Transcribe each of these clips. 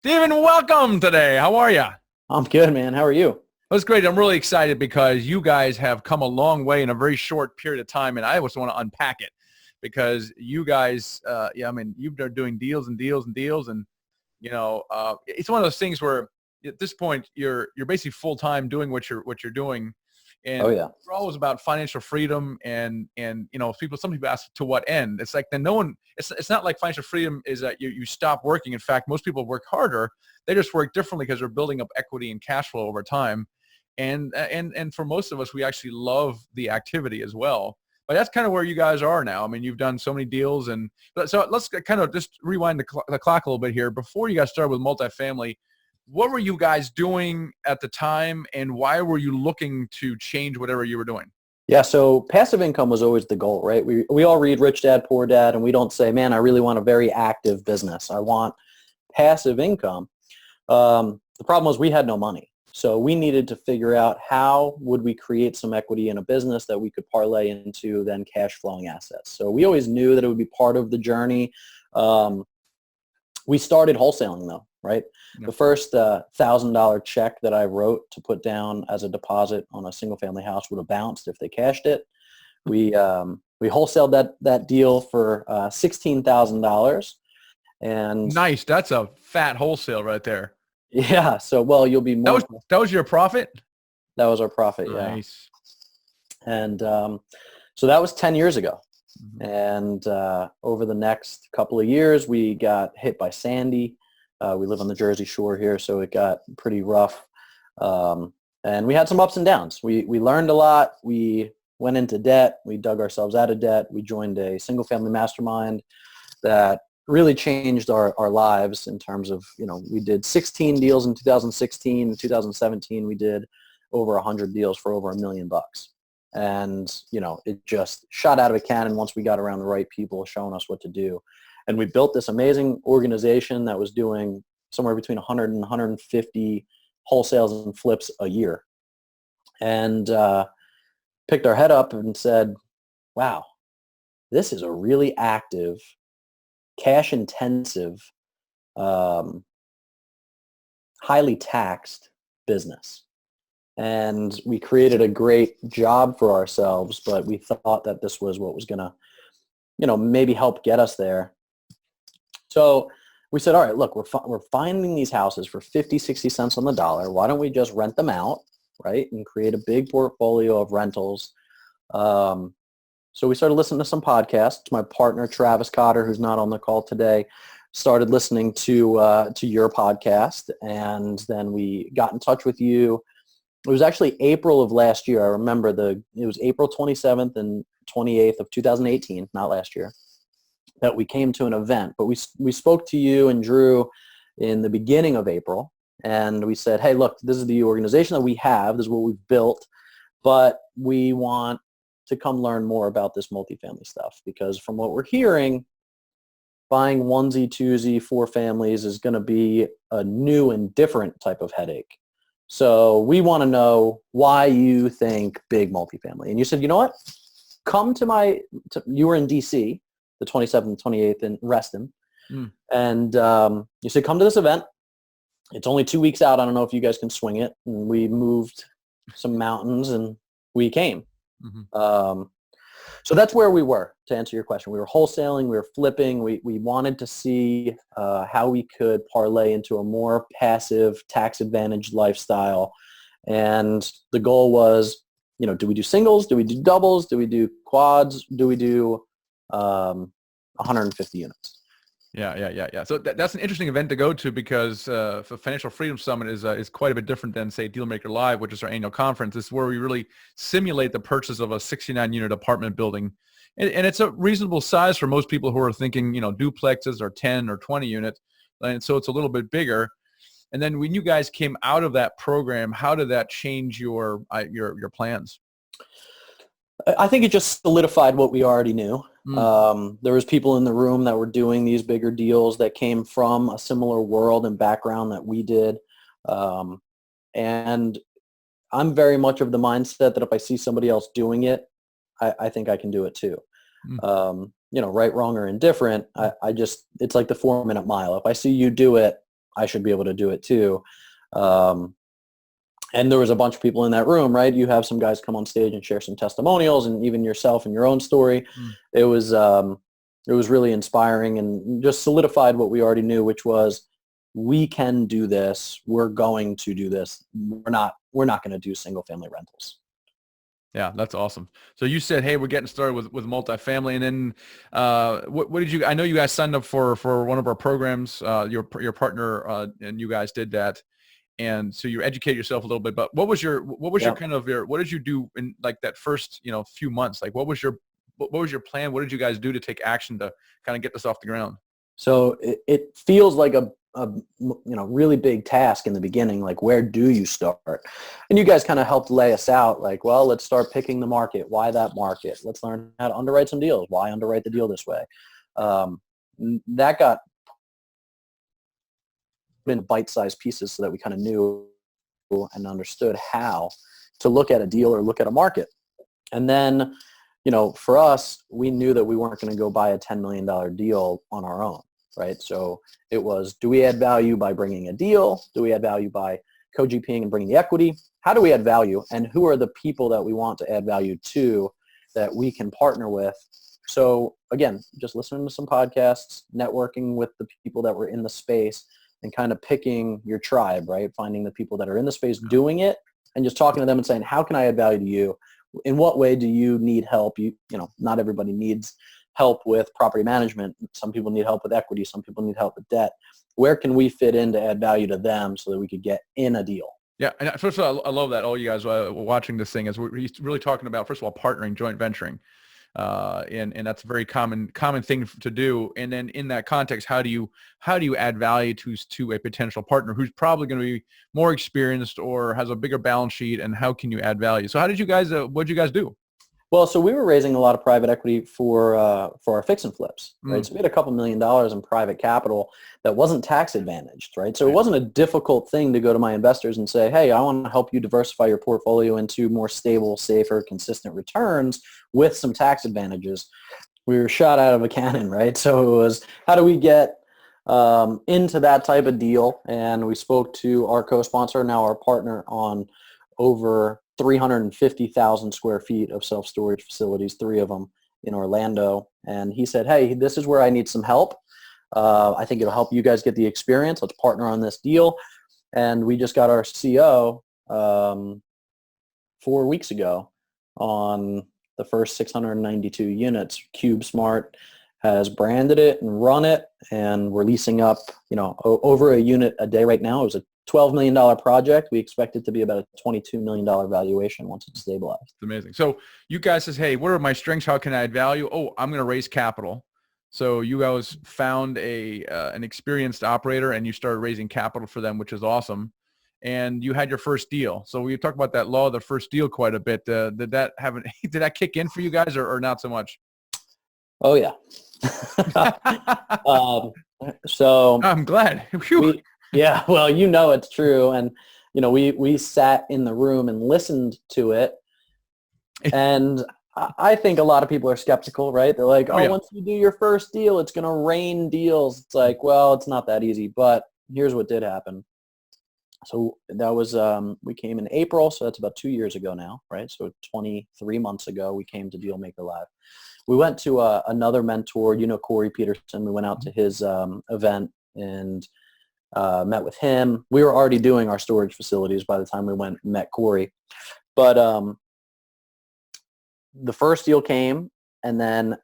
Steven, welcome today. How are you? I'm good, man. How are you? That's great. I'm really excited because you guys have come a long way in a very short period of time, and I just want to unpack it because you guys, you've been doing deals and deals and deals, and it's one of those things where at this point you're basically full time doing what you're doing, Oh and yeah. we're always about financial freedom, and some people ask to what end. It's like then no one. It's not like financial freedom is that you stop working. In fact, most people work harder. They just work differently because they're building up equity and cash flow over time, and for most of us, we actually love the activity as well. But that's kind of where you guys are now. I mean, you've done so many deals, and so let's kind of just rewind the clock a little bit here. Before you guys started with multifamily, what were you guys doing at the time, and why were you looking to change whatever you were doing? Yeah, so passive income was always the goal, right? We all read Rich Dad, Poor Dad, and we don't say, man, I really want a very active business. I want passive income. The problem was we had no money. So we needed to figure out how would we create some equity in a business that we could parlay into then cash flowing assets. So we always knew that it would be part of the journey. Um, we started wholesaling though, right? Yeah. The first $1,000 check that I wrote to put down as a deposit on a single family house would have bounced if they cashed it. We wholesaled that deal for $16,000, and Nice. That's a fat wholesale right there. yeah. So well, you'll be That more. was that was your profit? That was our profit, yeah. Nice. And so that was 10 years ago. Mhm. And over the next couple of years, we got hit by Sandy. We live on the Jersey Shore here, so it got pretty rough. And we had some ups and downs. We learned a lot. We went into debt. We dug ourselves out of debt. We joined a single family mastermind that really changed our lives in terms of, we did 16 deals in 2016. In 2017, we did over 100 deals for over $1 million. And, it just shot out of a cannon once we got around the right people showing us what to do. And we built this amazing organization that was doing somewhere between 100 and 150 wholesales and flips a year. And picked our head up and said, wow, this is a really active, cash intensive, highly taxed business. And we created a great job for ourselves, but we thought that this was what was going to, maybe help get us there. So we said, all right, look, we're finding these houses for 50, 60 cents on the dollar. Why don't we just rent them out, right, and create a big portfolio of rentals? So we started listening to some podcasts. My partner, Travis Cotter, who's not on the call today, started listening to your podcast, and then we got in touch with you. It was actually April of last year. I remember it was April 27th and 28th of 2018, not last year, that we came to an event. But we spoke to you and Drew in the beginning of April, and we said, hey, look, this is the organization that we have. This is what we've built, but we want to come learn more about this multifamily stuff, because from what we're hearing, buying onesie, twosie, four families is going to be a new and different type of headache. So we want to know why you think big multifamily. And you said, you know what? Come to you were in DC, the 27th, 28th in Reston. Mm. And you said, come to this event. It's only 2 weeks out. I don't know if you guys can swing it. And we moved some mountains and we came. Mm-hmm. So that's where we were, to answer your question. We were wholesaling, we were flipping. We wanted to see how we could parlay into a more passive, tax-advantaged lifestyle. And the goal was, do we do singles? Do we do doubles? Do we do quads? Do we do 150 units? Yeah. So that's an interesting event to go to, because the Financial Freedom Summit is quite a bit different than, say, Dealmaker Live, which is our annual conference. This is where we really simulate the purchase of a 69-unit apartment building. And it's a reasonable size for most people who are thinking, duplexes or 10 or 20 units. And so it's a little bit bigger. And then when you guys came out of that program, how did that change your plans? I think it just solidified what we already knew. Mm. There was people in the room that were doing these bigger deals that came from a similar world and background that we did. And I'm very much of the mindset that if I see somebody else doing it, I think I can do it too. Mm. Right, wrong, or indifferent, it's like the 4-minute mile. If I see you do it, I should be able to do it too. And there was a bunch of people in that room, right? You have some guys come on stage and share some testimonials, and even yourself and your own story. Mm. It was really inspiring and just solidified what we already knew, which was we can do this. We're going to do this. We're not going to do single family rentals. Yeah, that's awesome. So you said, hey, we're getting started with multifamily. And then what did you, I know you guys signed up for one of our programs, your partner, and you guys did that. And so you educate yourself a little bit, but what was your kind of what did you do in like that first, few months? Like what was your plan? What did you guys do to take action to kind of get this off the ground? So it feels like a really big task in the beginning. Like, where do you start? And you guys kind of helped lay us out. Like, well, let's start picking the market. Why that market? Let's learn how to underwrite some deals. Why underwrite the deal this way? That got in bite-sized pieces so that we kind of knew and understood how to look at a deal or look at a market. And then, for us, we knew that we weren't going to go buy a $10 million deal on our own, right? So it was, do we add value by bringing a deal? Do we add value by co-GPing and bringing the equity? How do we add value? And who are the people that we want to add value to that we can partner with? So again, just listening to some podcasts, networking with the people that were in the space, and kind of picking your tribe, right? Finding the people that are in the space doing it and just talking to them and saying, how can I add value to you? In what way do you need help? Not everybody needs help with property management. Some people need help with equity. Some people need help with debt. Where can we fit in to add value to them so that we could get in a deal? Yeah. And first of all, I love that all you guys watching this thing is we're really talking about, first of all, partnering, joint venturing. And that's a very common thing to do. And then in that context, how do you add value to a potential partner who's probably going to be more experienced or has a bigger balance sheet, and how can you add value? So how did you guys, what did you guys do? Well, so we were raising a lot of private equity for our fix and flips, right? So we had a couple $1 million in private capital that wasn't tax advantaged, right? So it wasn't a difficult thing to go to my investors and say, hey, I want to help you diversify your portfolio into more stable, safer, consistent returns with some tax advantages. We were shot out of a cannon, right? So it was, how do we get into that type of deal? And we spoke to our co-sponsor, now our partner, on over 350,000 square feet of self-storage facilities, 3 of them in Orlando. And he said, hey, this is where I need some help. I think it'll help you guys get the experience. Let's partner on this deal. And we just got our CO 4 weeks ago on the first 692 units. CubeSmart has branded it and run it, and we're leasing up, over a unit a day right now. It was a $12 million project. We expect it to be about a $22 million valuation once it's stabilized. It's amazing. So you guys says, hey, what are my strengths? How can I add value? Oh, I'm going to raise capital. So you guys found an experienced operator and you started raising capital for them, which is awesome. And you had your first deal. So we talked about that law of the first deal quite a bit. Did that kick in for you guys or not so much? Oh yeah. So I'm glad. Yeah, well, it's true. And, we sat in the room and listened to it. And I think a lot of people are skeptical, right? They're like, yeah. Once you do your first deal, it's going to rain deals. It's like, well, it's not that easy. But here's what did happen. So that was, we came in April. So that's about 2 years ago now, right? So 23 months ago, we came to Dealmaker Live. We went to another mentor, Corey Peterson. We went out to his event and met with him. We were already doing our storage facilities by the time we went and met Corey. But the first deal came, and then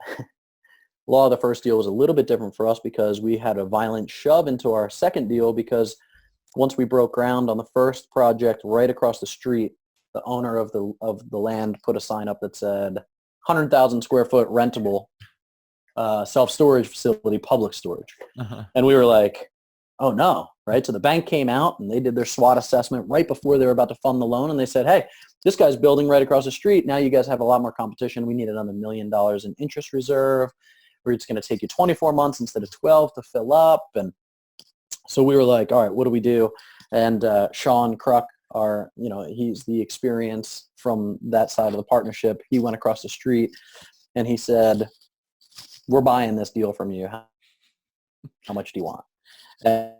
law of the first deal was a little bit different for us because we had a violent shove into our second deal, because once we broke ground on the first project right across the street, the owner of the land put a sign up that said 100,000 square foot rentable self-storage facility, public storage. Uh-huh. And we were like, oh no, right? So the bank came out and they did their SWOT assessment right before they were about to fund the loan. And they said, hey, this guy's building right across the street. Now you guys have a lot more competition. We need another $1 million in interest reserve. It's going to take you 24 months instead of 12 to fill up. And so we were like, all right, what do we do? And Sean Kruk, he's the experience from that side of the partnership. He went across the street and he said, we're buying this deal from you. How much do you want? And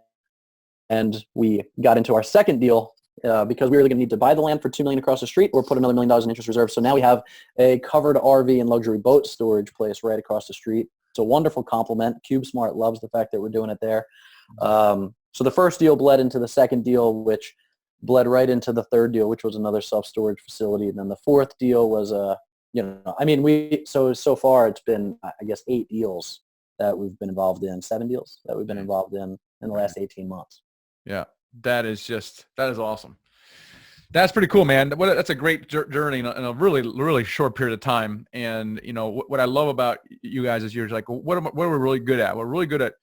and we got into our second deal because we were going to need to buy the land for $2 million across the street or put another $1 million in interest reserve. So now we have a covered RV and luxury boat storage place right across the street. It's a wonderful compliment. CubeSmart loves the fact that we're doing it there. So the first deal bled into the second deal, which bled right into the third deal, which was another self-storage facility. And then the fourth deal was so far it's been, I guess, 8 deals that we've been involved in, 7 deals that we've been involved in the last 18 months. Yeah, that is awesome. That's pretty cool, man. That's a great journey in a really, really short period of time. And, what I love about you guys is you're like, what are we really good at? We're really good at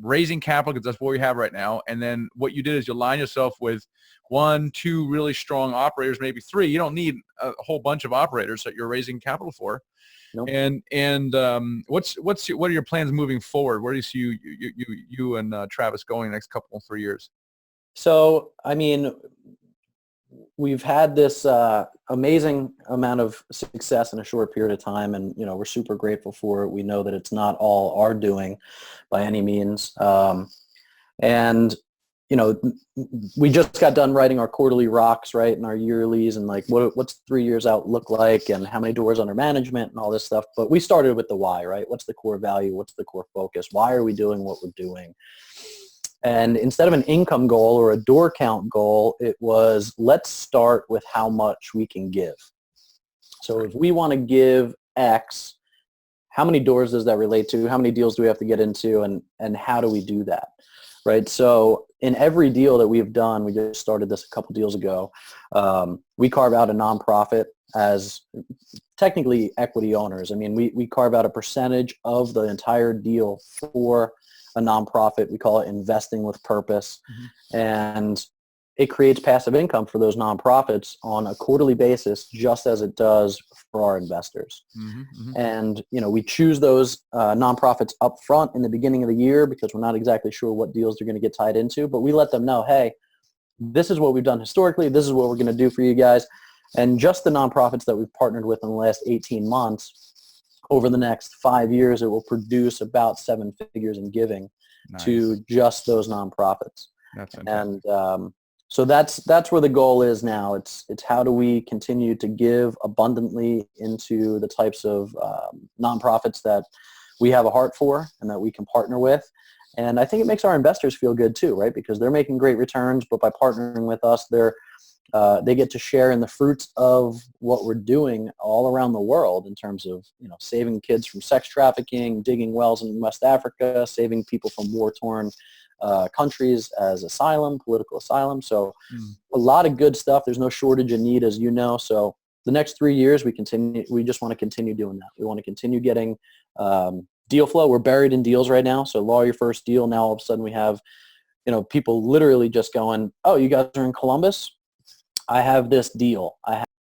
raising capital because that's what we have right now. And then what you did is you line yourself with 1, 2 really strong operators, maybe 3. You don't need a whole bunch of operators that you're raising capital for. Nope. And what are your plans moving forward? Where do you see you and Travis going the next 3 years? So, we've had this amazing amount of success in a short period of time, and we're super grateful for it. We know that it's not all our doing by any means, and we just got done writing our quarterly rocks, right, and our yearlies, and like what's 3 years out look like, and how many doors under management, and all this stuff. But we started with the why, right? What's the core value? What's the core focus? Why are we doing what we're doing? And instead of an income goal or a door count goal, it was, let's start with how much we can give. So if we want to give X, how many doors does that relate to? How many deals do we have to get into? And how do we do that? Right. So in every deal that we've done, we just started this a couple deals ago, we carve out a nonprofit as technically equity owners. We carve out a percentage of the entire deal for a nonprofit. We call it investing with purpose. Mm-hmm. And it creates passive income for those nonprofits on a quarterly basis, just as it does for our investors. Mm-hmm. Mm-hmm. And, we choose those nonprofits up front in the beginning of the year because we're not exactly sure what deals they're going to get tied into, but we let them know, hey, this is what we've done historically. This is what we're going to do for you guys. And just the nonprofits that we've partnered with in the last 18 months, over the next 5 years, it will produce about 7 figures in giving to just those nonprofits. That's fantastic. And so that's where the goal is now. It's how do we continue to give abundantly into the types of nonprofits that we have a heart for and that we can partner with. And I think it makes our investors feel good too, right? Because they're making great returns, but by partnering with us, they get to share in the fruits of what we're doing all around the world in terms of, saving kids from sex trafficking, digging wells in West Africa, saving people from war-torn countries as political asylum. So a lot of good stuff. There's no shortage of need, as you know. So the next 3 years, we just want to continue doing that. We want to continue getting deal flow. We're buried in deals right now. So law your first deal. Now all of a sudden we have, people literally just going, oh, you guys are in Columbus? I have this deal.